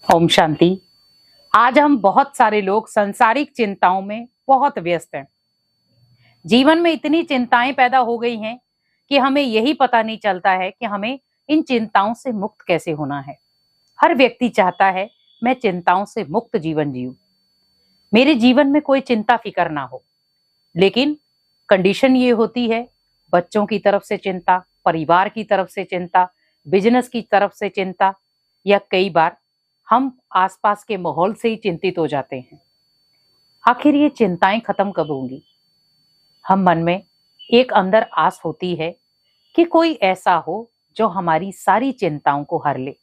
ओम शांति। आज हम बहुत सारे लोग सांसारिक चिंताओं में बहुत व्यस्त हैं। जीवन में इतनी चिंताएं पैदा हो गई हैं कि हमें यही पता नहीं चलता है कि हमें इन चिंताओं से मुक्त कैसे होना है। हर व्यक्ति चाहता है मैं चिंताओं से मुक्त जीवन जीऊं, मेरे जीवन में कोई चिंता फिकर ना हो। लेकिन कंडीशन ये होती है, बच्चों की तरफ से चिंता, परिवार की तरफ से चिंता, बिजनेस की तरफ से चिंता, या कई बार हम आसपास के माहौल से ही चिंतित हो जाते हैं। आखिर ये चिंताएं खत्म कब होंगी? हम मन में एक अंदर आस होती है कि कोई ऐसा हो जो हमारी सारी चिंताओं को हर ले,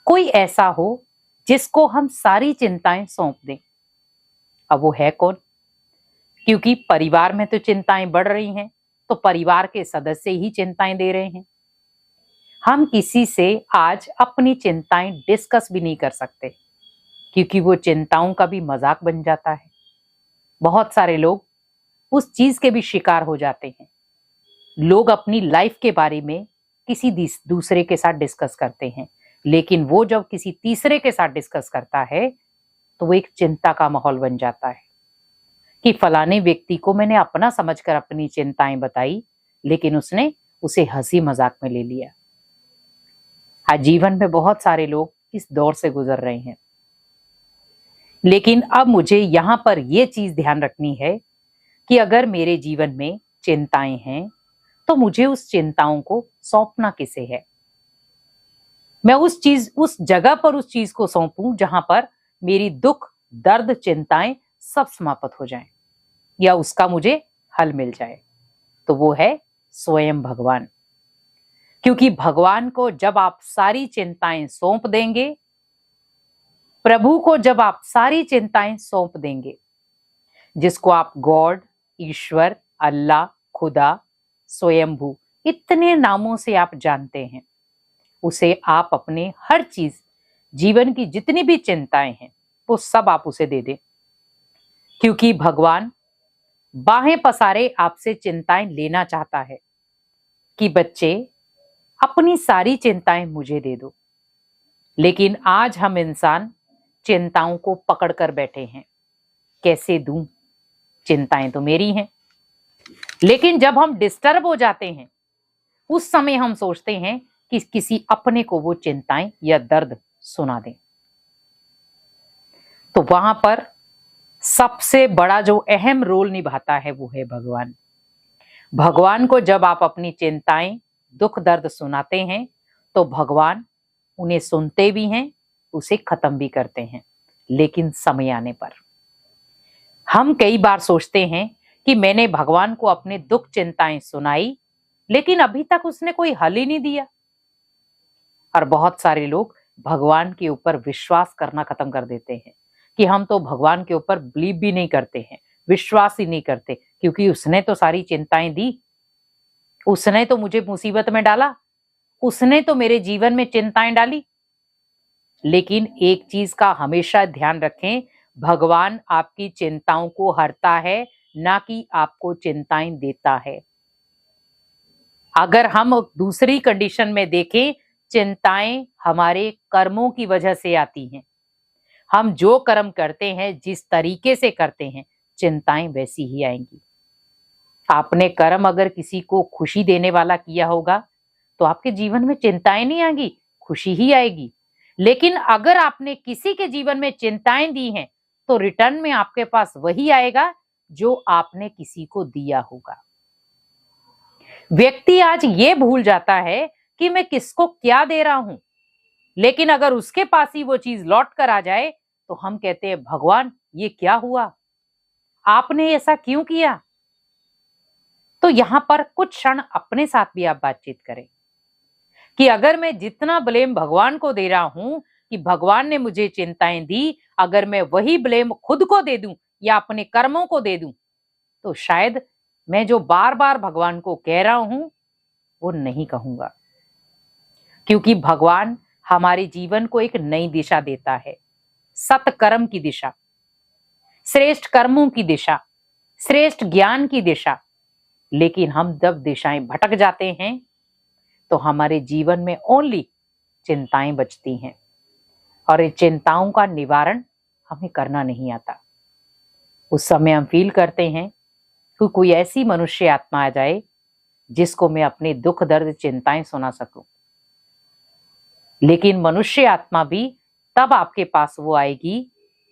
कोई ऐसा हो जिसको हम सारी चिंताएं सौंप दें। अब वो है कौन? क्योंकि परिवार में तो चिंताएं बढ़ रही हैं, तो परिवार के सदस्य ही चिंताएं दे रहे हैं। हम किसी से आज अपनी चिंताएं डिस्कस भी नहीं कर सकते, क्योंकि वो चिंताओं का भी मजाक बन जाता है। बहुत सारे लोग उस चीज के भी शिकार हो जाते हैं। लोग अपनी लाइफ के बारे में किसी दूसरे के साथ डिस्कस करते हैं, लेकिन वो जब किसी तीसरे के साथ डिस्कस करता है तो वो एक चिंता का माहौल बन जाता है कि फलाने व्यक्ति को मैंने अपना समझकर अपनी चिंताएं बताई, लेकिन उसने उसे हंसी मजाक में ले लिया। आज जीवन में बहुत सारे लोग इस दौर से गुजर रहे हैं। लेकिन अब मुझे यहां पर यह चीज ध्यान रखनी है कि अगर मेरे जीवन में चिंताएं हैं तो मुझे उस चिंताओं को सौंपना किसे है। मैं उस जगह पर उस चीज को सौंपूं जहां पर मेरी दुख, दर्द, चिंताएं सब समाप्त हो जाएं, या उसका मुझे हल मिल जाए। तो वो है स्वयं भगवान। क्योंकि भगवान को जब आप सारी चिंताएं सौंप देंगे, प्रभु को जब आप सारी चिंताएं सौंप देंगे, जिसको आप गॉड, ईश्वर, अल्लाह, खुदा, स्वयंभू, इतने नामों से आप जानते हैं, उसे आप अपने हर चीज, जीवन की जितनी भी चिंताएं हैं, वो सब आप उसे दे दें। क्योंकि भगवान बाहें पसारे आपसे चिंताएं लेना चाहता है कि बच्चे अपनी सारी चिंताएं मुझे दे दो। लेकिन आज हम इंसान चिंताओं को पकड़ कर बैठे हैं। कैसे दूं? चिंताएं तो मेरी हैं। लेकिन जब हम डिस्टर्ब हो जाते हैं, उस समय हम सोचते हैं कि किसी अपने को वो चिंताएं या दर्द सुना दें। तो वहां पर सबसे बड़ा जो अहम रोल निभाता है वो है भगवान। भगवान को जब आप अपनी चिंताएं, दुख, दर्द सुनाते हैं तो भगवान उन्हें सुनते भी हैं, उसे खत्म भी करते हैं। लेकिन समय आने पर हम कई बार सोचते हैं कि मैंने भगवान को अपने दुख, चिंताएं सुनाई, लेकिन अभी तक उसने कोई हल ही नहीं दिया। और बहुत सारे लोग भगवान के ऊपर विश्वास करना खत्म कर देते हैं कि हम तो भगवान के ऊपर बिलीव भी नहीं करते हैं, विश्वास ही नहीं करते, क्योंकि उसने तो सारी चिंताएं दी, उसने तो मुझे मुसीबत में डाला, उसने तो मेरे जीवन में चिंताएं डाली। लेकिन एक चीज का हमेशा ध्यान रखें, भगवान आपकी चिंताओं को हरता है, ना कि आपको चिंताएं देता है। अगर हम दूसरी कंडीशन में देखें, चिंताएं हमारे कर्मों की वजह से आती हैं। हम जो कर्म करते हैं, जिस तरीके से करते हैं, चिंताएं वैसी ही आएंगी। आपने कर्म अगर किसी को खुशी देने वाला किया होगा तो आपके जीवन में चिंताएं नहीं आएंगी, खुशी ही आएगी। लेकिन अगर आपने किसी के जीवन में चिंताएं दी हैं तो रिटर्न में आपके पास वही आएगा जो आपने किसी को दिया होगा। व्यक्ति आज ये भूल जाता है कि मैं किसको क्या दे रहा हूं, लेकिन अगर उसके पास ही वो चीज लौट कर आ जाए तो हम कहते हैं भगवान ये क्या हुआ, आपने ऐसा क्यों किया। तो यहां पर कुछ क्षण अपने साथ भी आप बातचीत करें कि अगर मैं जितना ब्लेम भगवान को दे रहा हूं कि भगवान ने मुझे चिंताएं दी, अगर मैं वही ब्लेम खुद को दे दूं या अपने कर्मों को दे दूं, तो शायद मैं जो बार बार भगवान को कह रहा हूं वो नहीं कहूंगा। क्योंकि भगवान हमारे जीवन को एक नई दिशा देता है, सत्कर्म की दिशा, श्रेष्ठ कर्मों की दिशा, श्रेष्ठ ज्ञान की दिशा। लेकिन हम जब दिशाएं भटक जाते हैं तो हमारे जीवन में ओनली चिंताएं बचती हैं। और इन चिंताओं का निवारण हमें करना नहीं आता। उस समय हम फील करते हैं कि कोई ऐसी मनुष्य आत्मा आ जाए जिसको मैं अपने दुख दर्द चिंताएं सुना सकूं। लेकिन मनुष्य आत्मा भी तब आपके पास वो आएगी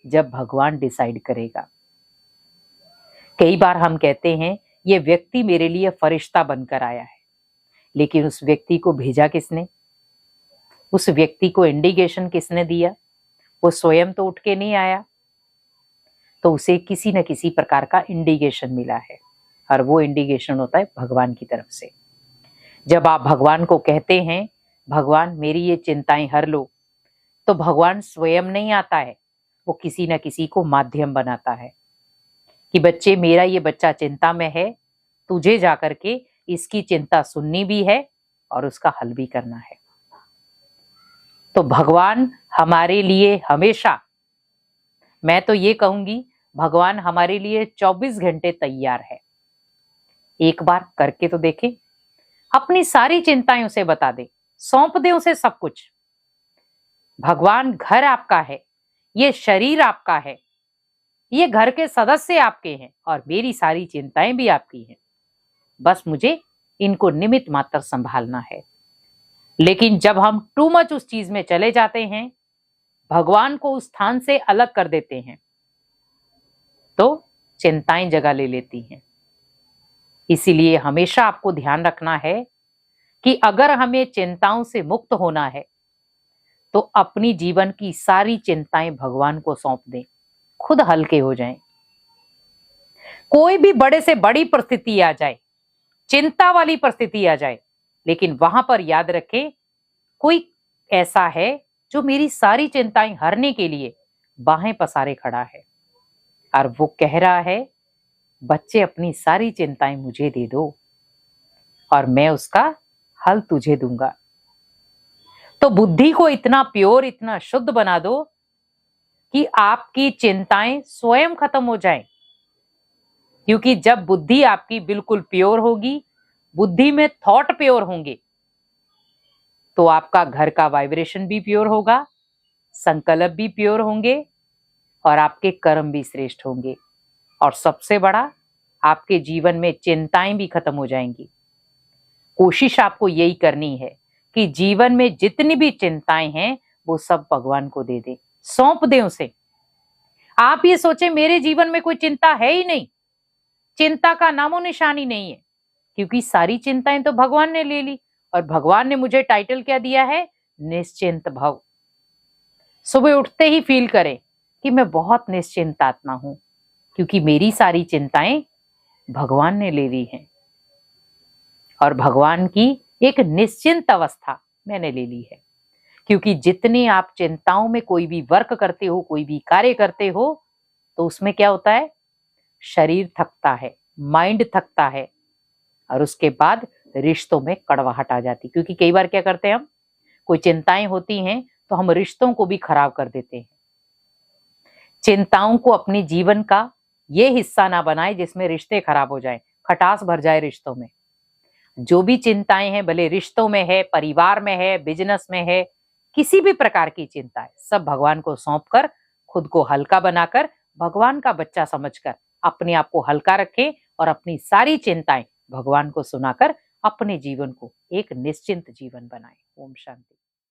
जब भगवान डिसाइड करेगा। कई बार हम कहते हैं ये व्यक्ति मेरे लिए फरिश्ता बनकर आया है, लेकिन उस व्यक्ति को भेजा किसने? उस व्यक्ति को इंडिकेशन किसने दिया? वो स्वयं तो उठ के नहीं आया, तो उसे किसी न किसी प्रकार का इंडिकेशन मिला है, और वो इंडिकेशन होता है भगवान की तरफ से। जब आप भगवान को कहते हैं भगवान मेरी ये चिंताएं हर लो, तो भगवान स्वयं नहीं आता है, वो किसी न किसी को माध्यम बनाता है कि बच्चे मेरा ये बच्चा चिंता में है, तुझे जाकर के इसकी चिंता सुननी भी है और उसका हल भी करना है। तो भगवान हमारे लिए हमेशा, मैं तो ये कहूंगी भगवान हमारे लिए 24 घंटे तैयार है। एक बार करके तो देखें, अपनी सारी चिंताएं उसे बता दे, सौंप दे उसे सब कुछ। भगवान घर आपका है, ये शरीर आपका है, ये घर के सदस्य आपके हैं और मेरी सारी चिंताएं भी आपकी हैं। बस मुझे इनको निमित्त मात्र संभालना है। लेकिन जब हम टू मच उस चीज में चले जाते हैं, भगवान को उस स्थान से अलग कर देते हैं, तो चिंताएं जगह ले लेती हैं। इसीलिए हमेशा आपको ध्यान रखना है कि अगर हमें चिंताओं से मुक्त होना है तो अपनी जीवन की सारी चिंताएं भगवान को सौंप दें, खुद हल्के हो जाएं। कोई भी बड़े से बड़ी परिस्थिति आ जाए, चिंता वाली परिस्थिति आ जाए, लेकिन वहां पर याद रखें कोई ऐसा है जो मेरी सारी चिंताएं हरने के लिए बाहें पसारे खड़ा है, और वो कह रहा है बच्चे अपनी सारी चिंताएं मुझे दे दो और मैं उसका हल तुझे दूंगा। तो बुद्धि को इतना प्योर, इतना शुद्ध बना दो कि आपकी चिंताएं स्वयं खत्म हो जाएं। क्योंकि जब बुद्धि आपकी बिल्कुल प्योर होगी, बुद्धि में थॉट प्योर होंगे, तो आपका घर का वाइब्रेशन भी प्योर होगा, संकल्प भी प्योर होंगे और आपके कर्म भी श्रेष्ठ होंगे। और सबसे बड़ा, आपके जीवन में चिंताएं भी खत्म हो जाएंगी। कोशिश आपको यही करनी है कि जीवन में जितनी भी चिंताएं हैं वो सब भगवान को दे दे, सौंप दें उसे। आप ये सोचे मेरे जीवन में कोई चिंता है ही नहीं, चिंता का नामो निशान ही नहीं है, क्योंकि सारी चिंताएं तो भगवान ने ले ली। और भगवान ने मुझे टाइटल क्या दिया है? निश्चिंत भव। सुबह उठते ही फील करें कि मैं बहुत निश्चिंत आत्मा हूं, क्योंकि मेरी सारी चिंताएं भगवान ने ले ली हैं और भगवान की एक निश्चिंत अवस्था मैंने ले ली है। क्योंकि जितनी आप चिंताओं में कोई भी वर्क करते हो, कोई भी कार्य करते हो, तो उसमें क्या होता है? शरीर थकता है, माइंड थकता है, और उसके बाद रिश्तों में कड़वाहट आ जाती। क्योंकि कई बार क्या करते हैं हम, कोई चिंताएं होती हैं तो हम रिश्तों को भी खराब कर देते हैं। चिंताओं को अपने जीवन का ये हिस्सा ना बनाए जिसमें रिश्ते खराब हो जाएं, खटास भर जाए रिश्तों में। जो भी चिंताएं हैं, भले रिश्तों में है, परिवार में है, बिजनेस में है, किसी भी प्रकार की चिंता है, सब भगवान को सौंपकर, खुद को हल्का बनाकर, भगवान का बच्चा समझकर अपने आप को हल्का रखें और अपनी सारी चिंताएं भगवान को सुनाकर अपने जीवन को एक निश्चिंत जीवन बनाएं। ओम शांति।